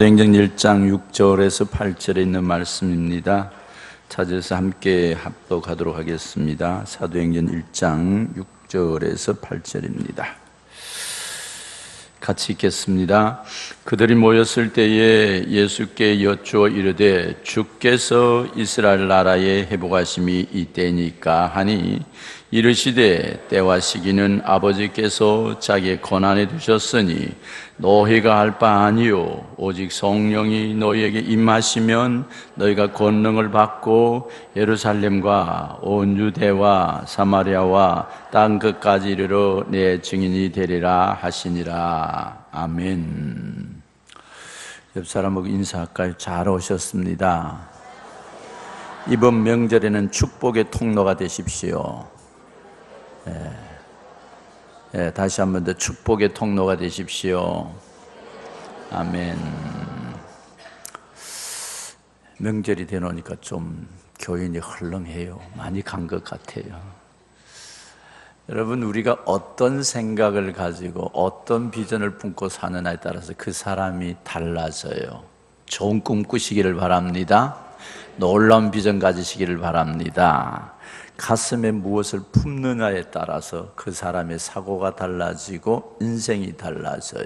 사도행전 1장 6절에서 8절에 있는 말씀입니다. 찾아서 함께 합독하도록 하겠습니다. 사도행전 1장 6절에서 8절입니다. 같이 읽겠습니다. 그들이 모였을 때에 예수께 여쭈어 이르되 주께서 이스라엘 나라의 회복하심이 이때니까 하니 이르시되 때와 시기는 아버지께서 자기의 권한에 두셨으니 너희가 할 바 아니요 오직 성령이 너희에게 임하시면 너희가 권능을 받고 예루살렘과 온 유대와 사마리아와 땅 끝까지 이르러 내 증인이 되리라 하시니라. 아멘. 옆 사람하고 인사할까요? 잘 오셨습니다. 이번 명절에는 축복의 통로가 되십시오. 다시 한 번 더 축복의 통로가 되십시오. 아멘. 명절이 되노니까 좀 교인이 헐렁해요. 많이 간 것 같아요. 여러분, 우리가 어떤 생각을 가지고 어떤 비전을 품고 사느냐에 따라서 그 사람이 달라져요. 좋은 꿈 꾸시기를 바랍니다. 놀라운 비전 가지시기를 바랍니다. 가슴에 무엇을 품느냐에 따라서 그 사람의 사고가 달라지고 인생이 달라져요.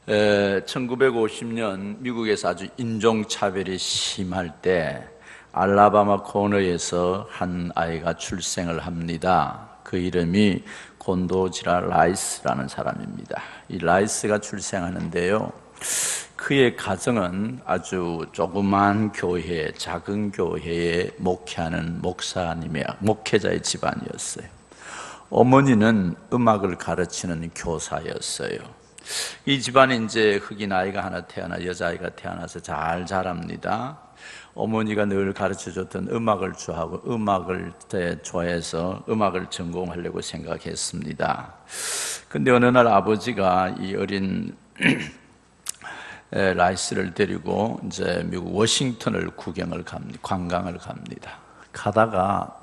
1950년 미국에서 아주 인종차별이 심할 때 알라바마 코너에서 한 아이가 출생을 합니다. 그 이름이 곤도지라 라이스라는 사람입니다. 이 라이스가 출생하는데요, 그의 가정은 아주 조그만 교회, 작은 교회에 목회하는 목회자의 집안이었어요. 어머니는 음악을 가르치는 교사였어요. 이 집안에 이제 흑인 아이가 하나 여자아이가 태어나서 잘 자랍니다. 어머니가 늘 가르쳐줬던 음악을 좋아하고 음악을 좋아해서 음악을 전공하려고 생각했습니다. 근데 어느 날 아버지가 이 어린 라이스를 데리고 이제 미국 워싱턴을 관광을 갑니다. 가다가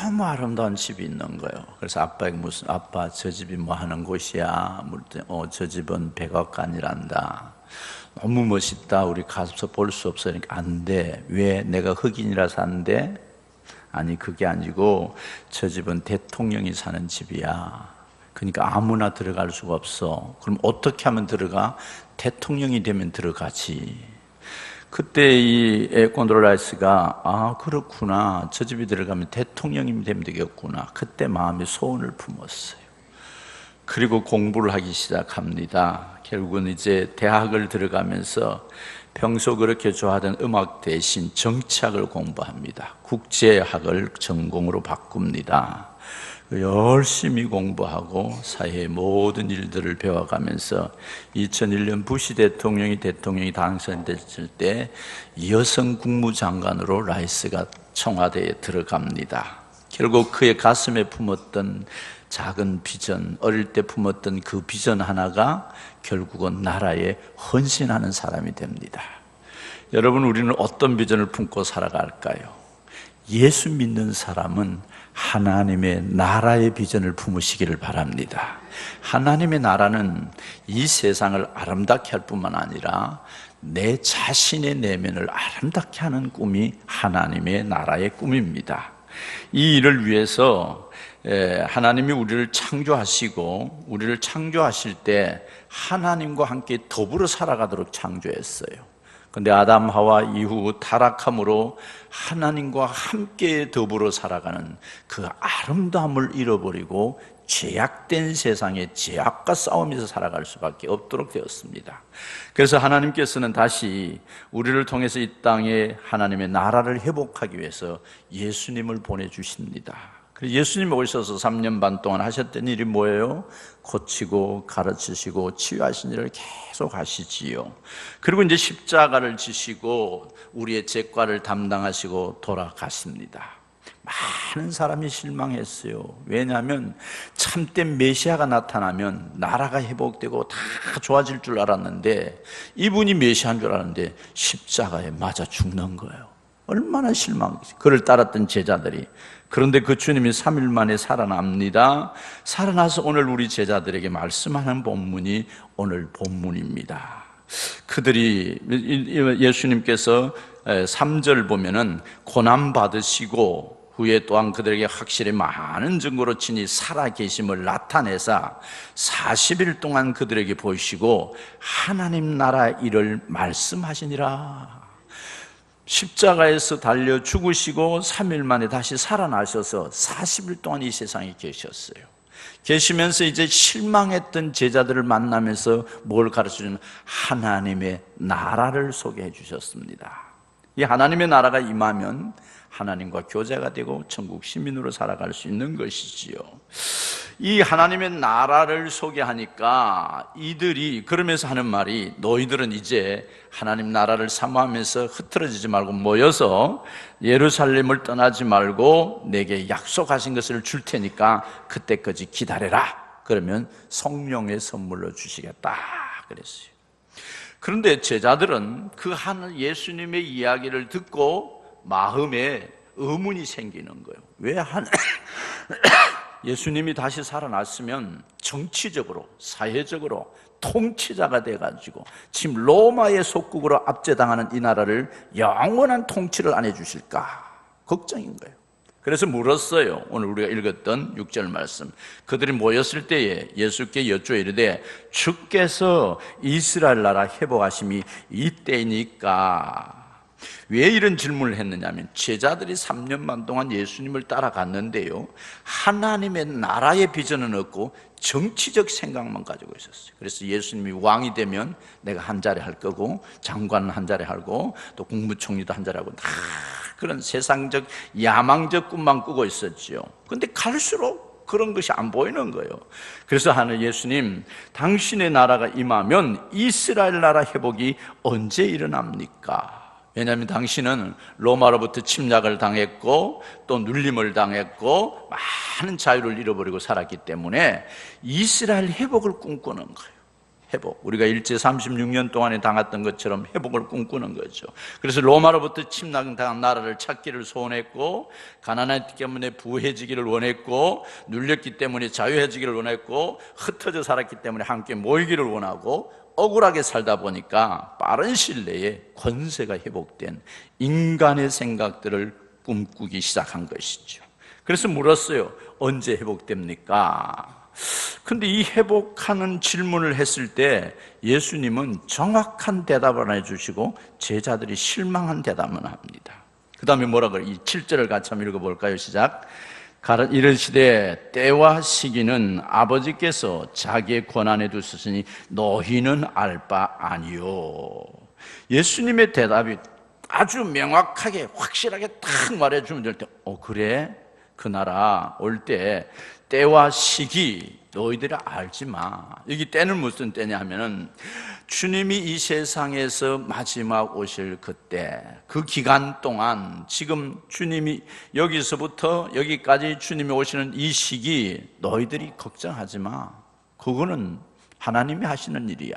너무 아름다운 집이 있는 거예요. 그래서 아빠 저 집이 뭐 하는 곳이야? 저 집은 백악관이란다. 너무 멋있다. 우리 가서 볼 수 없어. 그러니까 안 돼. 왜? 내가 흑인이라서 안 돼? 아니, 그게 아니고 저 집은 대통령이 사는 집이야. 그러니까 아무나 들어갈 수가 없어. 그럼 어떻게 하면 들어가? 대통령이 되면 들어가지. 그때 이 곤도라이스가 그렇구나. 저 집에 들어가면 대통령이 되면 되겠구나. 그때 마음에 소원을 품었어요. 그리고 공부를 하기 시작합니다. 결국은 이제 대학을 들어가면서 평소 그렇게 좋아하던 음악 대신 정치학을 공부합니다. 국제학을 전공으로 바꿉니다. 열심히 공부하고 사회의 모든 일들을 배워가면서 2001년 부시 대통령이 당선됐을 때 여성 국무장관으로 라이스가 청와대에 들어갑니다. 결국 그의 가슴에 품었던 작은 비전, 어릴 때 품었던 그 비전 하나가 결국은 나라에 헌신하는 사람이 됩니다. 여러분, 우리는 어떤 비전을 품고 살아갈까요? 예수 믿는 사람은 하나님의 나라의 비전을 품으시기를 바랍니다. 하나님의 나라는 이 세상을 아름답게 할 뿐만 아니라 내 자신의 내면을 아름답게 하는 꿈이 하나님의 나라의 꿈입니다. 이 일을 위해서 하나님이 우리를 창조하시고, 우리를 창조하실 때 하나님과 함께 더불어 살아가도록 창조했어요. 근데 아담 하와 이후 타락함으로 하나님과 함께 더불어 살아가는 그 아름다움을 잃어버리고 죄악된 세상에 죄악과 싸우면서 살아갈 수밖에 없도록 되었습니다. 그래서 하나님께서는 다시 우리를 통해서 이 땅에 하나님의 나라를 회복하기 위해서 예수님을 보내주십니다. 그래서 예수님이 오셔서 3년 반 동안 하셨던 일이 뭐예요? 고치고 가르치시고 치유하신 일을 계속 하시지요. 그리고 이제 십자가를 지시고 우리의 죄과를 담당하시고 돌아가십니다. 많은 사람이 실망했어요. 왜냐하면 참된 메시아가 나타나면 나라가 회복되고 다 좋아질 줄 알았는데, 이분이 메시아인 줄 알았는데 십자가에 맞아 죽는 거예요. 얼마나 실망이지. 그를 따랐던 제자들이. 그런데 그 주님이 3일 만에 살아납니다. 살아나서 오늘 우리 제자들에게 말씀하는 본문이 오늘 본문입니다. 그들이 예수님께서 3절 보면은 고난 받으시고 후에 또한 그들에게 확실히 많은 증거로 친히 살아계심을 나타내사 40일 동안 그들에게 보이시고 하나님 나라 일을 말씀하시니라. 십자가에서 달려 죽으시고 3일 만에 다시 살아나셔서 40일 동안 이 세상에 계셨어요. 계시면서 이제 실망했던 제자들을 만나면서 뭘 가르쳐주는 하나님의 나라를 소개해 주셨습니다. 이 하나님의 나라가 임하면 하나님과 교제가 되고 천국 시민으로 살아갈 수 있는 것이지요. 이 하나님의 나라를 소개하니까 이들이 그러면서 하는 말이 너희들은 이제 하나님 나라를 사모하면서 흐트러지지 말고 모여서 예루살렘을 떠나지 말고 내게 약속하신 것을 줄 테니까 그때까지 기다려라. 그러면 성령의 선물로 주시겠다 그랬어요. 그런데 제자들은 그 한 예수님의 이야기를 듣고 마음에 의문이 생기는 거예요. 왜 예수님이 다시 살아났으면 정치적으로, 사회적으로 통치자가 돼가지고 지금 로마의 속국으로 압제당하는 이 나라를 영원한 통치를 안 해주실까 걱정인 거예요. 그래서 물었어요. 오늘 우리가 읽었던 6절 말씀. 그들이 모였을 때에 예수께 여쭈어 이르되 주께서 이스라엘 나라 회복하심이 이때니까. 왜 이런 질문을 했느냐면 제자들이 3년 동안 예수님을 따라갔는데요, 하나님의 나라의 비전은 없고 정치적 생각만 가지고 있었어요. 그래서 예수님이 왕이 되면 내가 한 자리 할 거고 장관은 한 자리 하고 또 국무총리도 한 자리 하고 다 그런 세상적 야망적 꿈만 꾸고 있었죠. 그런데 갈수록 그런 것이 안 보이는 거예요. 그래서 하는 예수님, 당신의 나라가 임하면 이스라엘 나라 회복이 언제 일어납니까? 왜냐하면 당신은 로마로부터 침략을 당했고 또 눌림을 당했고 많은 자유를 잃어버리고 살았기 때문에 이스라엘 회복을 꿈꾸는 거예요. 회복. 우리가 일제 36년 동안에 당했던 것처럼 회복을 꿈꾸는 거죠. 그래서 로마로부터 침략당한 나라를 찾기를 소원했고, 가난했기 때문에 부해지기를 원했고, 눌렸기 때문에 자유해지기를 원했고, 흩어져 살았기 때문에 함께 모이기를 원하고, 억울하게 살다 보니까 빠른 시일 내에 권세가 회복된 인간의 생각들을 꿈꾸기 시작한 것이죠. 그래서 물었어요. 언제 회복됩니까? 근데 이 회복하는 질문을 했을 때 예수님은 정확한 대답을 안 해주시고 제자들이 실망한 대답을 합니다. 그 다음에 뭐라 그래요? 이 7절을 같이 한번 읽어볼까요? 시작. 이르시되 때와 시기는 아버지께서 자기의 권한에 두셨으니 너희는 알 바 아니요. 예수님의 대답이 아주 명확하게 확실하게 딱 말해주면 될 때 그래? 그 나라 올 때 때와 시기 너희들이 알지 마. 여기 때는 무슨 때냐 하면은 주님이 이 세상에서 마지막 오실 그때, 그 기간 동안 지금 주님이 여기서부터 여기까지 주님이 오시는 이 시기 너희들이 걱정하지 마. 그거는 하나님이 하시는 일이야.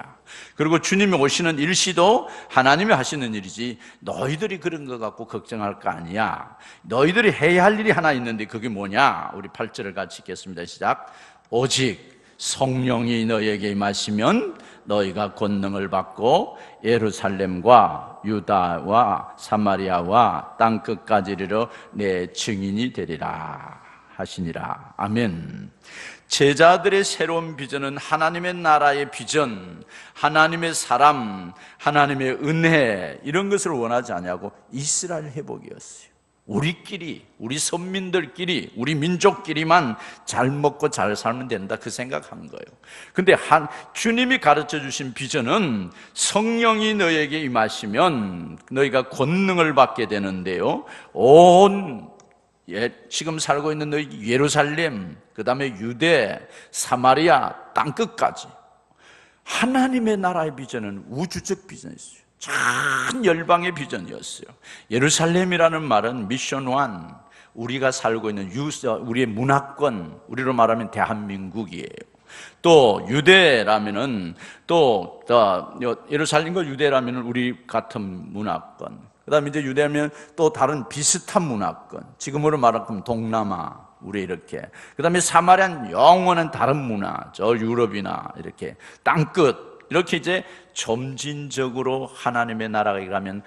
그리고 주님이 오시는 일시도 하나님이 하시는 일이지 너희들이 그런 거 갖고 걱정할 거 아니야. 너희들이 해야 할 일이 하나 있는데 그게 뭐냐? 우리 8절을 같이 읽겠습니다. 시작. 오직 성령이 너희에게 임하시면 너희가 권능을 받고 예루살렘과 유다와 사마리아와 땅끝까지 이르러 내 증인이 되리라 하시니라. 아멘. 제자들의 새로운 비전은 하나님의 나라의 비전, 하나님의 사람, 하나님의 은혜 이런 것을 원하지 않냐고 이스라엘 회복이었어요. 우리끼리, 우리 선민들끼리, 우리 민족끼리만 잘 먹고 잘 살면 된다 그 생각한 거예요. 근데 주님이 가르쳐 주신 비전은 성령이 너에게 임하시면 너희가 권능을 받게 되는데요, 지금 살고 있는 너희 예루살렘, 그 다음에 유대, 사마리아 땅끝까지 하나님의 나라의 비전은 우주적 비전이었어요. 전 열방의 비전이었어요. 예루살렘이라는 말은 미션 원, 우리가 살고 있는 우리의 문화권, 우리로 말하면 대한민국이에요. 또 유대라면은 또 예루살렘과 유대라면은 우리 같은 문화권. 그다음에 이제 유대하면 또 다른 비슷한 문화권. 지금으로 말하면 동남아, 우리 이렇게. 그다음에 사마리아는 영원한 다른 문화, 저 유럽이나 이렇게 땅끝. 이렇게 이제 점진적으로 하나님의 나라에 가면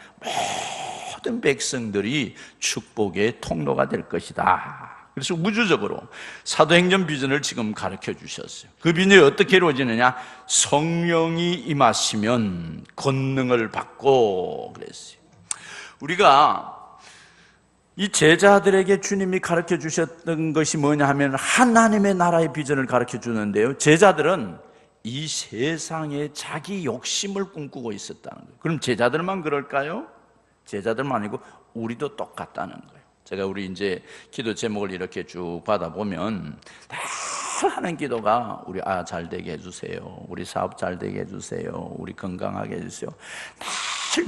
모든 백성들이 축복의 통로가 될 것이다. 그래서 우주적으로 사도행전 비전을 지금 가르쳐 주셨어요. 그 비전이 어떻게 이루어지느냐? 성령이 임하시면 권능을 받고 그랬어요. 우리가 이 제자들에게 주님이 가르쳐 주셨던 것이 뭐냐 하면 하나님의 나라의 비전을 가르쳐 주는데요, 제자들은 이 세상에 자기 욕심을 꿈꾸고 있었다는 거예요. 그럼 제자들만 그럴까요? 제자들만 아니고 우리도 똑같다는 거예요. 제가 우리 이제 기도 제목을 이렇게 쭉 받아보면 다 하는 기도가 우리 잘 되게 해주세요, 우리 사업 잘 되게 해주세요, 우리 건강하게 해주세요. 다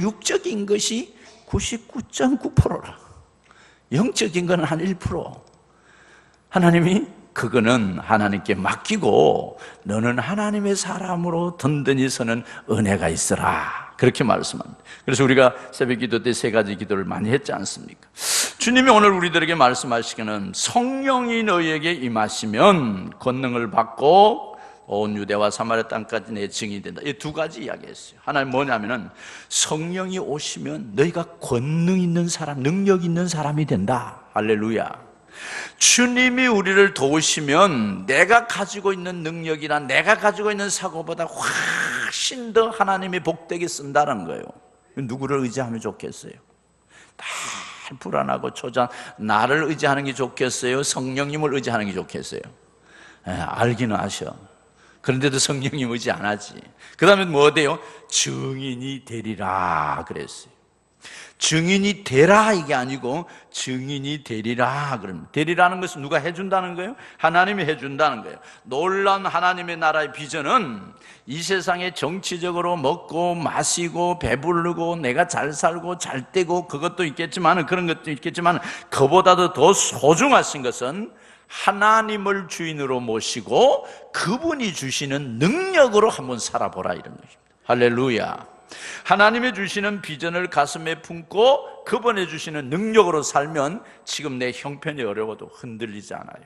육적인 것이 99.9%라. 영적인 건 한 1%. 하나님이 그거는 하나님께 맡기고 너는 하나님의 사람으로 든든히 서는 은혜가 있으라, 그렇게 말씀합니다. 그래서 우리가 새벽 기도 때 3가지 기도를 많이 했지 않습니까? 주님이 오늘 우리들에게 말씀하시기는 성령이 너희에게 임하시면 권능을 받고 온 유대와 사마리아 땅까지 내 증인이 된다. 이 2가지 이야기했어요. 하나는 뭐냐면은 성령이 오시면 너희가 권능 있는 사람, 능력 있는 사람이 된다. 할렐루야. 주님이 우리를 도우시면 내가 가지고 있는 능력이나 내가 가지고 있는 사고보다 훨씬 더 하나님이 복되게 쓴다는 거예요. 누구를 의지하면 좋겠어요? 다 불안하고 초조한 나를 의지하는 게 좋겠어요? 성령님을 의지하는 게 좋겠어요? 알기는 아셔. 그런데도 성령님 의지 안 하지. 그 다음에 뭐 돼요? 증인이 되리라 그랬어요. 증인이 되라 이게 아니고 증인이 되리라 그럽니다. 되리라는 것은 누가 해준다는 거예요? 하나님이 해준다는 거예요. 놀라운 하나님의 나라의 비전은 이 세상에 정치적으로 먹고 마시고 배부르고 내가 잘 살고 잘 되고 그것도 있겠지만, 그런 것도 있겠지만, 그보다도 더 소중하신 것은 하나님을 주인으로 모시고 그분이 주시는 능력으로 한번 살아보라, 이런 것입니다. 할렐루야. 하나님이 주시는 비전을 가슴에 품고 그분이 주시는 능력으로 살면 지금 내 형편이 어려워도 흔들리지 않아요.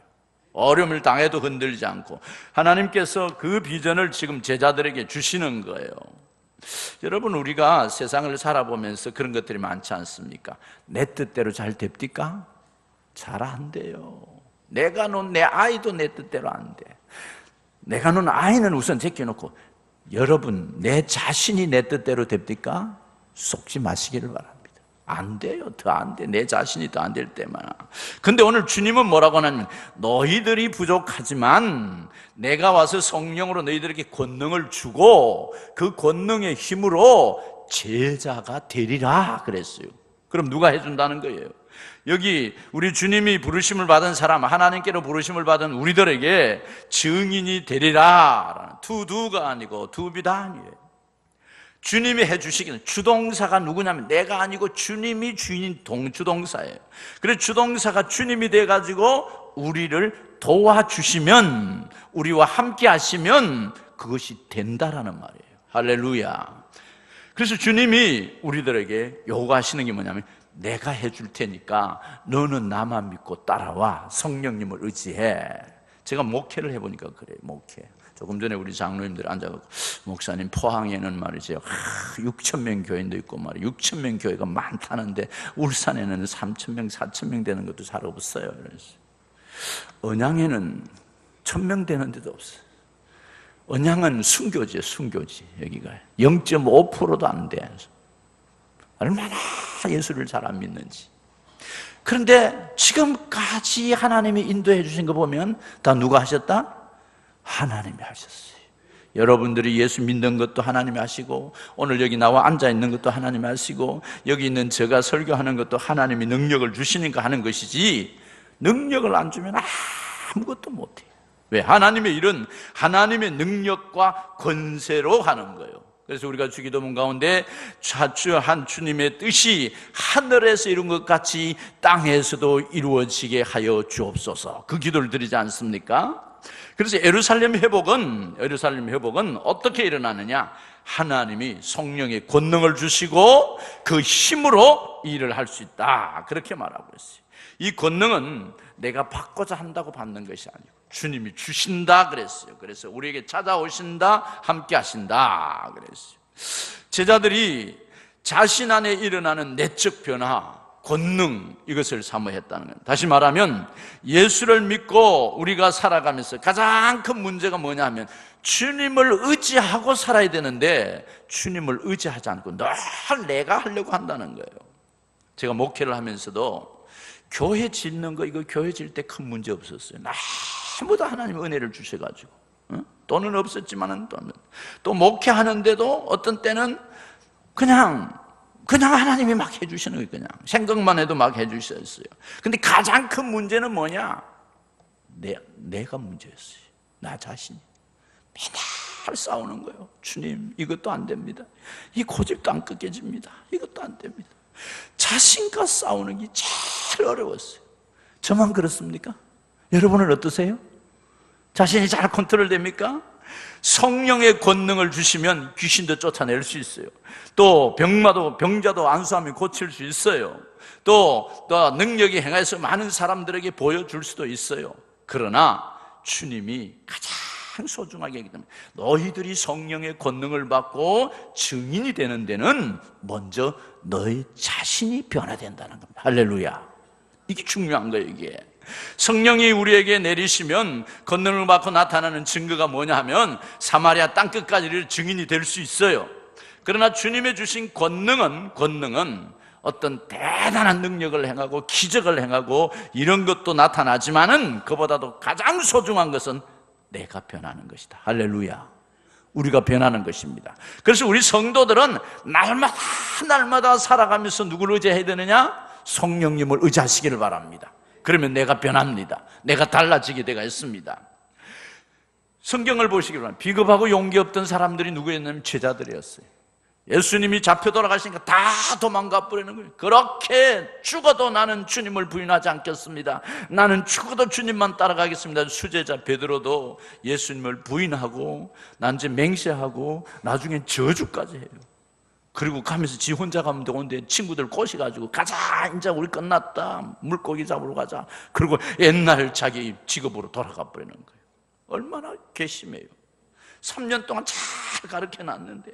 어려움을 당해도 흔들리지 않고 하나님께서 그 비전을 지금 제자들에게 주시는 거예요. 여러분, 우리가 세상을 살아보면서 그런 것들이 많지 않습니까? 내 뜻대로 잘 됩니까? 잘 안 돼요. 내가 놓은 내 아이도 내 뜻대로 안 돼. 내가 놓은 아이는 우선 제껴놓고, 여러분, 내 자신이 내 뜻대로 됩니까? 속지 마시기를 바랍니다. 안 돼요. 더 안 돼. 내 자신이 더 안 될 때만. 근데 오늘 주님은 뭐라고 하냐면, 너희들이 부족하지만 내가 와서 성령으로 너희들에게 권능을 주고 그 권능의 힘으로 제자가 되리라 그랬어요. 그럼 누가 해준다는 거예요? 여기 우리 주님이 부르심을 받은 사람, 하나님께로 부르심을 받은 우리들에게 증인이 되리라. 투두가 아니고 투비단이에요. 주님이 해주시기는, 주동사가 누구냐면 내가 아니고 주님이 주인인 동주동사예요. 그래서 주동사가 주님이 돼가지고 우리를 도와주시면, 우리와 함께 하시면 그것이 된다라는 말이에요. 할렐루야. 그래서 주님이 우리들에게 요구하시는 게 뭐냐면, 내가 해줄 테니까 너는 나만 믿고 따라와. 성령님을 의지해. 제가 목회를 해보니까 그래요. 목회. 조금 전에 우리 장로님들 앉아서, 목사님, 포항에는 말이죠, 6,000명 교인도 있고 말이에요, 6,000명 교회가 많다는데 울산에는 3,000명, 4,000명 되는 것도 잘 없어요. 그래서 언양에는 1,000명 되는 데도 없어요. 언양은 순교지예요. 순교지. 여기가 0.5%도 안 돼. 얼마나 예수를 잘 안 믿는지. 그런데 지금까지 하나님이 인도해 주신 거 보면 다 누가 하셨다? 하나님이 하셨어요. 여러분들이 예수 믿는 것도 하나님이 하시고, 오늘 여기 나와 앉아 있는 것도 하나님이 하시고, 여기 있는 제가 설교하는 것도 하나님이 능력을 주시니까 하는 것이지, 능력을 안 주면 아무것도 못해요. 왜? 하나님의 일은 하나님의 능력과 권세로 하는 거예요. 그래서 우리가 주기도문 가운데 자주한 주님의 뜻이 하늘에서 이룬 것 같이 땅에서도 이루어지게 하여 주옵소서, 그 기도를 드리지 않습니까? 그래서 예루살렘 회복은 어떻게 일어나느냐? 하나님이 성령의 권능을 주시고 그 힘으로 일을 할 수 있다, 그렇게 말하고 있어요. 이 권능은 내가 받고자 한다고 받는 것이 아니고 주님이 주신다 그랬어요. 그래서 우리에게 찾아오신다, 함께 하신다 그랬어요. 제자들이 자신 안에 일어나는 내적 변화, 권능, 이것을 사모했다는 거예요. 다시 말하면 예수를 믿고 우리가 살아가면서 가장 큰 문제가 뭐냐면 주님을 의지하고 살아야 되는데 주님을 의지하지 않고 늘 내가 하려고 한다는 거예요. 제가 목회를 하면서도 교회 짓는 거, 이거 교회 질 때 큰 문제 없었어요. 아무도 하나님 은혜를 주셔가지고, 돈은 없었지만은 또 목회하는데도 어떤 때는 그냥 하나님이 막 해주시는 거예요. 그냥 생각만 해도 막 해주셨어요. 근데 가장 큰 문제는 뭐냐? 내가 문제였어요. 나 자신이 맨날 싸우는 거예요. 주님, 이것도 안 됩니다. 이 고집도 안 꺾여집니다. 이것도 안 됩니다. 자신과 싸우는 게 제일 어려웠어요. 저만 그렇습니까? 여러분은 어떠세요? 자신이 잘 컨트롤됩니까? 성령의 권능을 주시면 귀신도 쫓아낼 수 있어요. 또 병자도 안수하면 고칠 수 있어요. 또 능력이 행해서 많은 사람들에게 보여줄 수도 있어요. 그러나 주님이 가장 소중하게 하기 때문에 너희들이 성령의 권능을 받고 증인이 되는 데는 먼저 너희 자신이 변화된다는 겁니다. 할렐루야. 이게 중요한 거예요. 이게 성령이 우리에게 내리시면 권능을 받고 나타나는 증거가 뭐냐 하면 사마리아 땅끝까지 증인이 될 수 있어요. 그러나 주님의 주신 권능은 어떤 대단한 능력을 행하고 기적을 행하고 이런 것도 나타나지만은 그보다도 가장 소중한 것은 내가 변하는 것이다. 할렐루야. 우리가 변하는 것입니다. 그래서 우리 성도들은 날마다 살아가면서 누구를 의지해야 되느냐? 성령님을 의지하시기를 바랍니다. 그러면 내가 변합니다. 내가 달라지게 되가 있습니다. 성경을 보시기 바랍니다. 비겁하고 용기 없던 사람들이 누구였냐면 제자들이었어요. 예수님이 잡혀 돌아가시니까 다 도망가 버리는 거예요. 그렇게 죽어도 나는 주님을 부인하지 않겠습니다. 나는 죽어도 주님만 따라가겠습니다. 수제자 베드로도 예수님을 부인하고 난제 맹세하고 나중에 저주까지 해요. 그리고 가면서 지 혼자 가면 되는데 친구들 꼬셔가지고 가자, 이제 우리 끝났다, 물고기 잡으러 가자. 그리고 옛날 자기 직업으로 돌아가 버리는 거예요. 얼마나 괘씸해요. 3년 동안 잘 가르쳐놨는데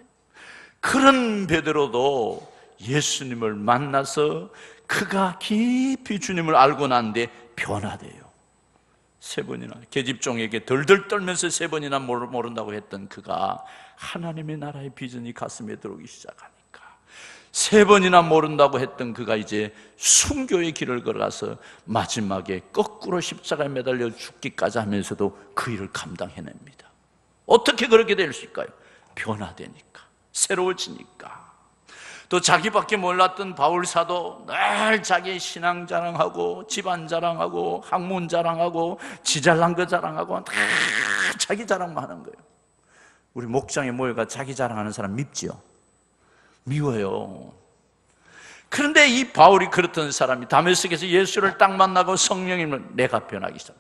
그런 베드로도 예수님을 만나서 그가 깊이 주님을 알고 난데 변화돼요. 3번이나 계집종에게 덜덜 떨면서 3번이나 모른다고 했던 그가 하나님의 나라의 비전이 가슴에 들어오기 시작하니까 3번이나 모른다고 했던 그가 이제 순교의 길을 걸어가서 마지막에 거꾸로 십자가에 매달려 죽기까지 하면서도 그 일을 감당해냅니다. 어떻게 그렇게 될 수 있을까요? 변화되니까, 새로워지니까. 또 자기밖에 몰랐던 바울 사도 늘 자기 신앙 자랑하고 집안 자랑하고 학문 자랑하고 지 잘난 거 자랑하고 다 자기 자랑만 하는 거예요. 우리 목장에 모여가 자기 자랑하는 사람 밉지요? 미워요. 그런데 이 바울이 그렇던 사람이 다메섹에서 예수를 딱 만나고 성령님을 내가 변하기 시작.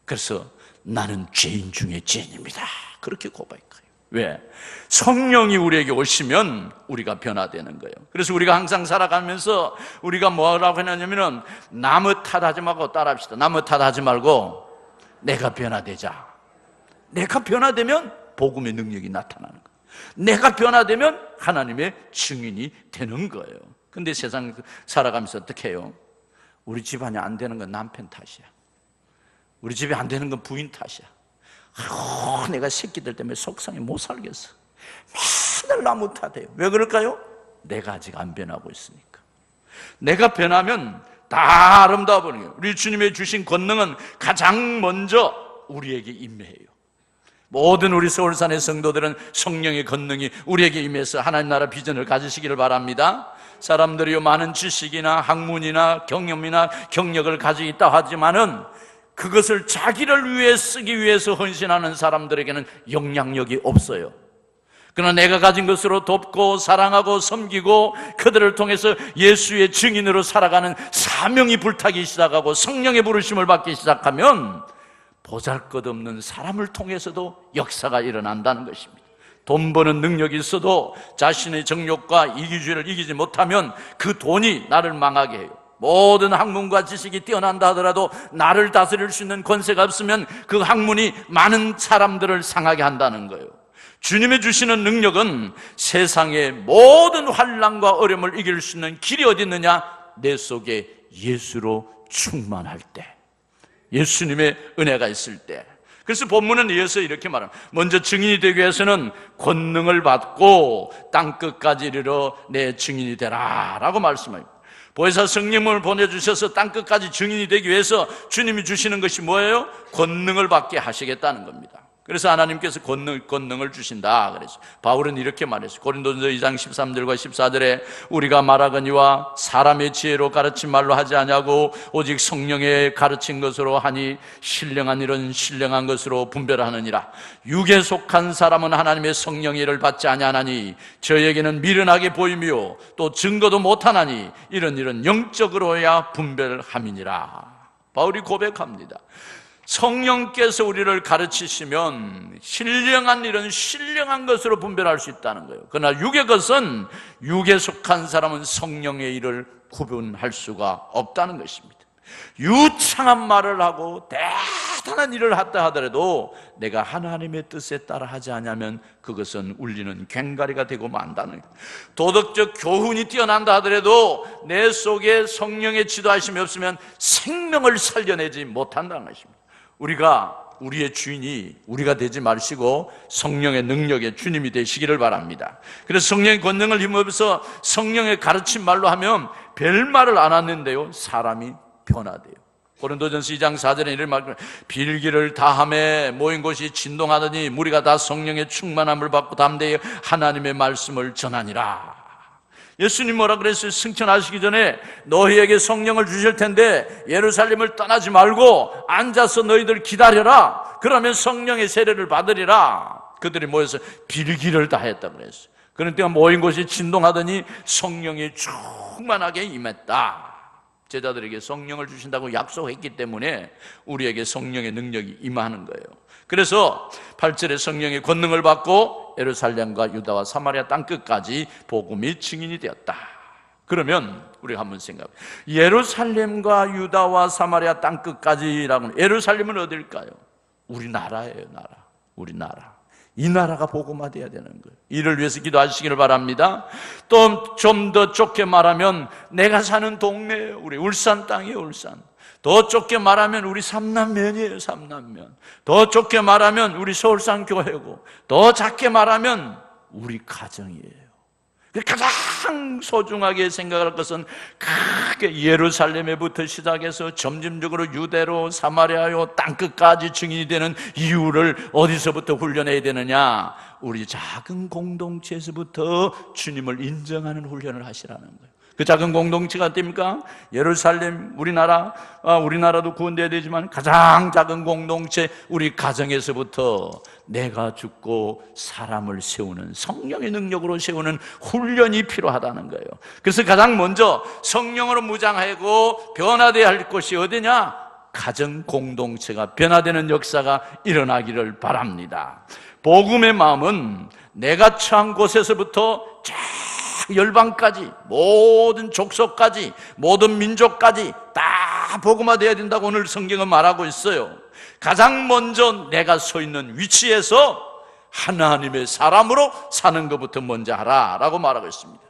그래서 나는 죄인 중에 죄인입니다. 그렇게 고백해요. 왜? 성령이 우리에게 오시면 우리가 변화되는 거예요. 그래서 우리가 항상 살아가면서 우리가 뭐라고 해놨냐면은 남의 탓하지 말고 따라합시다. 남의 탓하지 말고 내가 변화되자. 내가 변화되면 복음의 능력이 나타나는 거예요. 내가 변화되면 하나님의 증인이 되는 거예요. 근데 세상 살아가면서 어떻게 해요? 우리 집안이 안 되는 건 남편 탓이야. 우리 집이 안 되는 건 부인 탓이야. 내가 새끼들 때문에 속상해 못 살겠어. 맨날 나무 탓해요. 왜 그럴까요? 내가 아직 안 변하고 있으니까. 내가 변하면 다 아름다워 보이는 거예요. 우리 주님의 주신 권능은 가장 먼저 우리에게 임해요. 모든 우리 서울산의 성도들은 성령의 권능이 우리에게 임해서 하나님 나라 비전을 가지시기를 바랍니다. 사람들이 많은 지식이나 학문이나 경험이나 경력을 가지고 있다 하지만은 그것을 자기를 위해 쓰기 위해서 헌신하는 사람들에게는 영향력이 없어요. 그러나 내가 가진 것으로 돕고 사랑하고 섬기고 그들을 통해서 예수의 증인으로 살아가는 사명이 불타기 시작하고 성령의 부르심을 받기 시작하면 보잘것없는 사람을 통해서도 역사가 일어난다는 것입니다. 돈 버는 능력이 있어도 자신의 정욕과 이기주의를 이기지 못하면 그 돈이 나를 망하게 해요. 모든 학문과 지식이 뛰어난다 하더라도 나를 다스릴 수 있는 권세가 없으면 그 학문이 많은 사람들을 상하게 한다는 거예요. 주님이 주시는 능력은 세상의 모든 환난과 어려움을 이길 수 있는 길이 어디 있느냐? 내 속에 예수로 충만할 때, 예수님의 은혜가 있을 때. 그래서 본문은 이어서 이렇게 말합니다. 먼저 증인이 되기 위해서는 권능을 받고 땅끝까지 이르러 내 증인이 되라 라고 말씀합니다. 보혜사 성령을 보내주셔서 땅끝까지 증인이 되기 위해서 주님이 주시는 것이 뭐예요? 권능을 받게 하시겠다는 겁니다. 그래서 하나님께서 권능을 주신다 그래서 바울은 이렇게 말했어요. 고린도전서 2장 13절과 14절에 우리가 말하거니와 사람의 지혜로 가르친 말로 하지 아니하고 오직 성령의 가르친 것으로 하니 신령한 일은 신령한 것으로 분별하느니라. 육에 속한 사람은 하나님의 성령의 일을 받지 아니하나니 저에게는 미련하게 보이며 또 증거도 못하나니 이런 일은 영적으로야 분별함이니라. 바울이 고백합니다. 성령께서 우리를 가르치시면 신령한 일은 신령한 것으로 분별할 수 있다는 거예요. 그러나 육의 것은 육에 속한 사람은 성령의 일을 구분할 수가 없다는 것입니다. 유창한 말을 하고 대단한 일을 했다 하더라도 내가 하나님의 뜻에 따라 하지 않으면 그것은 울리는 괭가리가 되고 만다는 거예요. 도덕적 교훈이 뛰어난다 하더라도 내 속에 성령의 지도하심이 없으면 생명을 살려내지 못한다는 것입니다. 우리의 주인이 우리가 되지 마시고 성령의 능력의 주님이 되시기를 바랍니다. 그래서 성령의 권능을 힘입어서 성령의 가르친 말로 하면 별말을 안 하는데요, 사람이 변화돼요. 고린도전서 2장 4절에 이런 말씀, 빌기를 다함에 모인 곳이 진동하더니 무리가 다 성령의 충만함을 받고 담대히 하나님의 말씀을 전하니라. 예수님 뭐라 그랬어요? 승천하시기 전에 너희에게 성령을 주실 텐데 예루살렘을 떠나지 말고 앉아서 너희들 기다려라. 그러면 성령의 세례를 받으리라. 그들이 모여서 빌기를 다 했다고 그랬어요. 그런데 모인 곳이 진동하더니 성령이 충만하게 임했다. 제자들에게 성령을 주신다고 약속했기 때문에 우리에게 성령의 능력이 임하는 거예요. 그래서 8절에 성령의 권능을 받고 예루살렘과 유다와 사마리아 땅끝까지 복음이 증인이 되었다. 그러면 우리가 한번 생각해요. 예루살렘과 유다와 사마리아 땅끝까지라고 하면 예루살렘은 어딜까요? 우리나라예요. 우리나라. 이 나라가 복음화되어야 되는 거예요. 이를 위해서 기도하시기를 바랍니다. 또 좀 더 좁게 말하면 내가 사는 동네, 우리 울산 땅이에요. 울산. 더 좁게 말하면 우리 삼남면이에요. 삼남면. 더 좁게 말하면 우리 서울산 교회고, 더 작게 말하면 우리 가정이에요. 가장 소중하게 생각할 것은 크게 예루살렘에부터 시작해서 점진적으로 유대로 사마리아요 땅끝까지 증인이 되는 이유를 어디서부터 훈련해야 되느냐? 우리 작은 공동체에서부터 주님을 인정하는 훈련을 하시라는 거예요. 그 작은 공동체가 어떻습니까? 예루살렘, 우리나라도 구원돼야 되지만 가장 작은 공동체, 우리 가정에서부터 내가 죽고 사람을 세우는, 성령의 능력으로 세우는 훈련이 필요하다는 거예요. 그래서 가장 먼저 성령으로 무장하고 변화되어야 할 곳이 어디냐? 가정 공동체가 변화되는 역사가 일어나기를 바랍니다. 복음의 마음은 내가 처한 곳에서부터 열방까지, 모든 족속까지, 모든 민족까지 다 복음화되어야 된다고 오늘 성경은 말하고 있어요. 가장 먼저 내가 서 있는 위치에서 하나님의 사람으로 사는 것부터 먼저 하라라고 말하고 있습니다.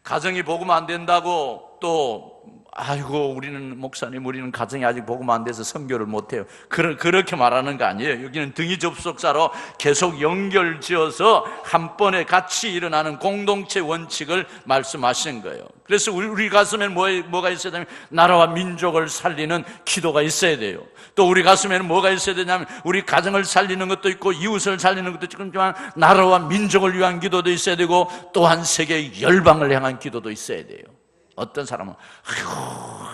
가정이 복음 안 된다고 또 아이고 우리는 목사님 우리는 가정이 아직 복음 안 돼서 선교를 못해요, 그렇게 말하는 거 아니에요. 여기는 등이 접속사로 계속 연결지어서 한 번에 같이 일어나는 공동체 원칙을 말씀하시는 거예요. 그래서 우리 가슴에 뭐가 있어야 되냐면 나라와 민족을 살리는 기도가 있어야 돼요. 또 우리 가슴에는 뭐가 있어야 되냐면 우리 가정을 살리는 것도 있고 이웃을 살리는 것도 있지만 나라와 민족을 위한 기도도 있어야 되고 또한 세계 열방을 향한 기도도 있어야 돼요. 어떤 사람은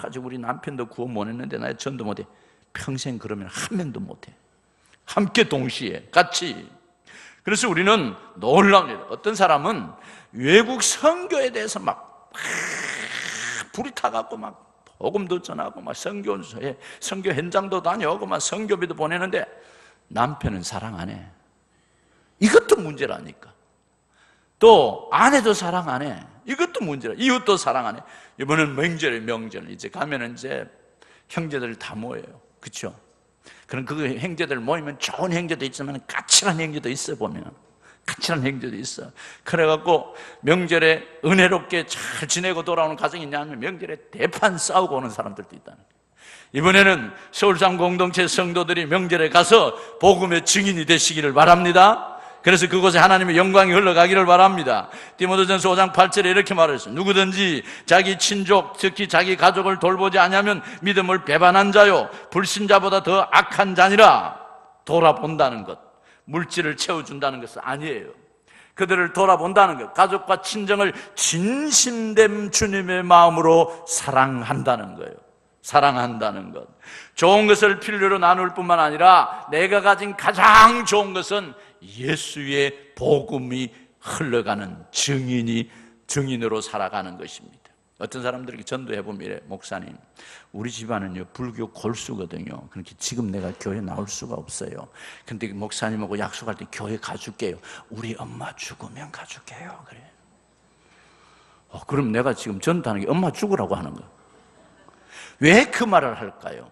아직 우리 남편도 구원 못 했는데 나 전도 못해. 평생 그러면 한 명도 못해. 함께 동시에 같이. 그래서 우리는 놀라운, 어떤 사람은 외국 선교에 대해서 막 불이 타갖고 막 복음도 전하고 막 선교 현장도 다녀오고 막 선교비도 보내는데 남편은 사랑 안 해. 이것도 문제라니까. 또 아내도 사랑 안 해. 이것도 문제라. 이웃도 사랑 안 해. 이번엔 명절 이제 가면은 이제 형제들 다 모여요. 그렇죠? 그럼 그 형제들 모이면 좋은 형제도 있지만 까칠한 형제도 있어 보면. 까칠한 형제도 있어. 그래갖고 명절에 은혜롭게 잘 지내고 돌아오는 가정이 있냐 하면 명절에 대판 싸우고 오는 사람들도 있다는 거예요. 이번에는 서울상 공동체 성도들이 명절에 가서 복음의 증인이 되시기를 바랍니다. 그래서 그곳에 하나님의 영광이 흘러가기를 바랍니다. 디모데전서 5장 8절에 이렇게 말했어요. 누구든지 자기 친족, 특히 자기 가족을 돌보지 않으면 믿음을 배반한 자요 불신자보다 더 악한 자니라. 돌아본다는 것, 물질을 채워준다는 것은 아니에요. 그들을 돌아본다는 것, 가족과 친정을 진심된 주님의 마음으로 사랑한다는 거예요. 사랑한다는 것. 좋은 것을 필요로 나눌 뿐만 아니라 내가 가진 가장 좋은 것은 예수의 복음이 흘러가는 증인으로 살아가는 것입니다. 어떤 사람들에게 전도해보면 이래, 목사님, 우리 집안은요 불교 골수거든요. 그렇게 지금 내가 교회 나올 수가 없어요. 근데 목사님하고 약속할 때 교회 가줄게요. 우리 엄마 죽으면 가줄게요. 그래. 그럼 내가 지금 전도하는 게 엄마 죽으라고 하는 거야. 왜 그 말을 할까요?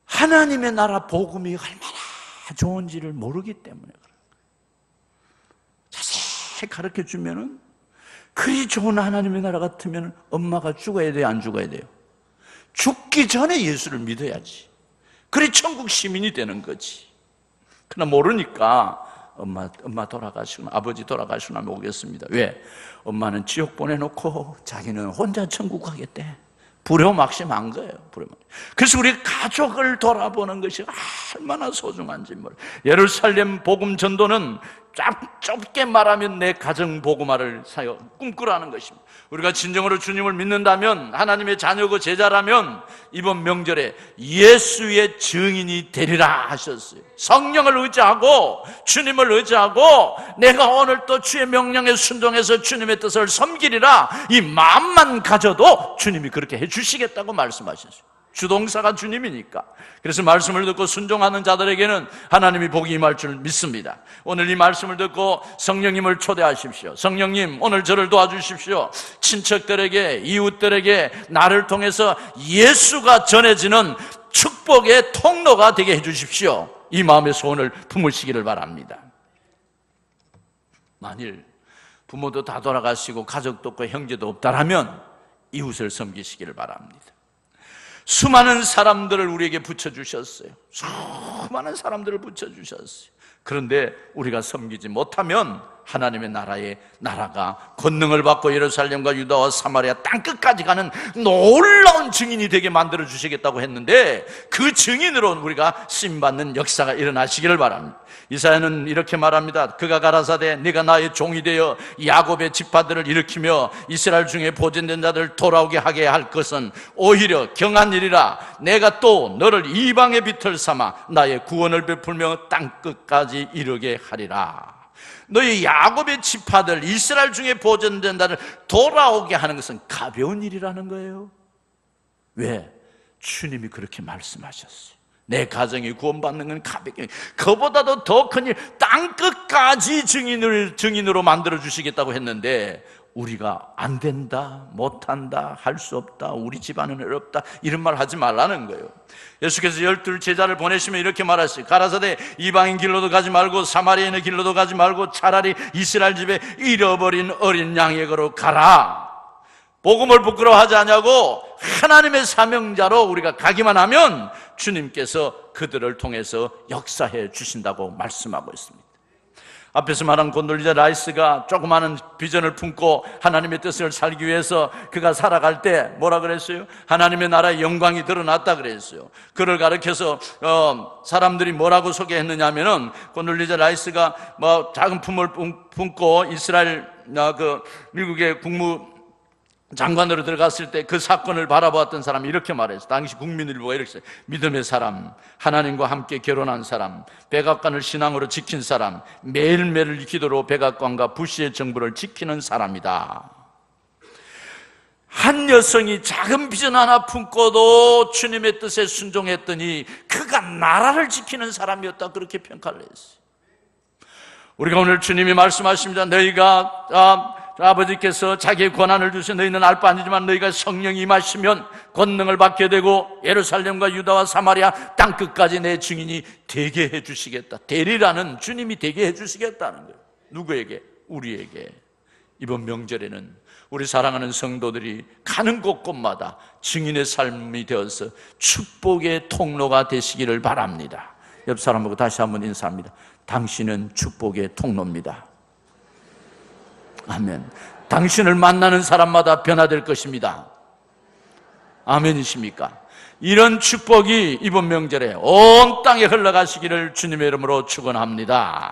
하나님의 나라 복음이 얼마나 좋은지를 모르기 때문에 그래요. 자세히 가르쳐 주면은 그리 좋은 하나님의 나라 같으면 엄마가 죽어야 돼요, 안 죽어야 돼요? 죽기 전에 예수를 믿어야지. 그래 천국 시민이 되는 거지. 그러나 모르니까 엄마 돌아가시면, 아버지 돌아가시면 오겠습니다. 왜? 엄마는 지옥 보내놓고 자기는 혼자 천국 가겠대. 불효막심한 거예요. 그래서 우리 가족을 돌아보는 것이 얼마나 소중한지 몰라요. 예루살렘 복음 전도는 좁게 말하면 내 가정 복음화를 꿈꾸라는 것입니다. 우리가 진정으로 주님을 믿는다면, 하나님의 자녀고 제자라면 이번 명절에 예수의 증인이 되리라 하셨어요. 성령을 의지하고 주님을 의지하고 내가 오늘 또 주의 명령에 순종해서 주님의 뜻을 섬기리라, 이 마음만 가져도 주님이 그렇게 해주시겠다고 말씀하셨어요. 주동사가 주님이니까. 그래서 말씀을 듣고 순종하는 자들에게는 하나님이 복이 임할 줄 믿습니다. 오늘 이 말씀을 듣고 성령님을 초대하십시오. 성령님, 오늘 저를 도와주십시오. 친척들에게, 이웃들에게 나를 통해서 예수가 전해지는 축복의 통로가 되게 해주십시오. 이 마음의 소원을 품으시기를 바랍니다. 만일 부모도 다 돌아가시고 가족도 없고 형제도 없다라면 이웃을 섬기시기를 바랍니다. 수많은 사람들을 우리에게 붙여주셨어요. 수많은 사람들을 붙여주셨어요. 그런데 우리가 섬기지 못하면 하나님의 나라가 권능을 받고 예루살렘과 유다와 사마리아 땅끝까지 가는 놀라운 증인이 되게 만들어 주시겠다고 했는데, 그 증인으로 우리가 쓰임받는 역사가 일어나시기를 바랍니다. 이사야는 이렇게 말합니다. 그가 가라사대 네가 나의 종이 되어 야곱의 지파들을 일으키며 이스라엘 중에 보존된 자들을 돌아오게 하게 할 것은 오히려 경한 일이라. 내가 또 너를 이방의 빛을 삼아 나의 구원을 베풀며 땅끝까지 이르게 하리라. 너희 야곱의 지파들, 이스라엘 중에 보존된 자를 돌아오게 하는 것은 가벼운 일이라는 거예요. 왜? 주님이 그렇게 말씀하셨어요. 내 가정이 구원받는 건 가볍게, 그보다도 더 큰 일, 땅끝까지 증인으로 만들어주시겠다고 했는데 우리가 안 된다, 못한다, 할 수 없다, 우리 집안은 어렵다, 이런 말 하지 말라는 거예요. 예수께서 12 제자를 보내시면 이렇게 말하셨어요. 가라사대 이방인 길로도 가지 말고 사마리아인의 길로도 가지 말고 차라리 이스라엘 집에 잃어버린 어린 양에게로 가라. 복음을 부끄러워하지 않냐고 하나님의 사명자로 우리가 가기만 하면 주님께서 그들을 통해서 역사해 주신다고 말씀하고 있습니다. 앞에서 말한 곤돌리자 라이스가 조그마한 비전을 품고 하나님의 뜻을 살기 위해서 그가 살아갈 때 뭐라 그랬어요? 하나님의 나라의 영광이 드러났다 그랬어요. 그를 가르쳐서 사람들이 뭐라고 소개했느냐 하면은, 곤돌리자 라이스가 작은 품을 품고 이스라엘 미국의 국무 장관으로 들어갔을 때 그 사건을 바라보았던 사람이 이렇게 말했어요. 당시 국민일보가 이렇게 했어요. 믿음의 사람, 하나님과 함께 결혼한 사람, 백악관을 신앙으로 지킨 사람, 매일매일 기도로 백악관과 부시의 정부를 지키는 사람이다. 한 여성이 작은 비전 하나 품고도 주님의 뜻에 순종했더니 그가 나라를 지키는 사람이었다, 그렇게 평가를 했어요. 우리가 오늘 주님이 말씀하십니다. 너희가 아버지께서 자기의 권한을 주셔 너희는 알 바 아니지만 너희가 성령이 임하시면 권능을 받게 되고 예루살렘과 유다와 사마리아 땅끝까지 내 증인이 되게 해주시겠다. 되리라는 주님이 되게 해주시겠다는 거예요. 누구에게? 우리에게. 이번 명절에는 우리 사랑하는 성도들이 가는 곳곳마다 증인의 삶이 되어서 축복의 통로가 되시기를 바랍니다. 옆 사람하고 다시 한번 인사합니다. 당신은 축복의 통로입니다. 아멘. 당신을 만나는 사람마다 변화될 것입니다. 아멘이십니까? 이런 축복이 이번 명절에 온 땅에 흘러가시기를 주님의 이름으로 축원합니다.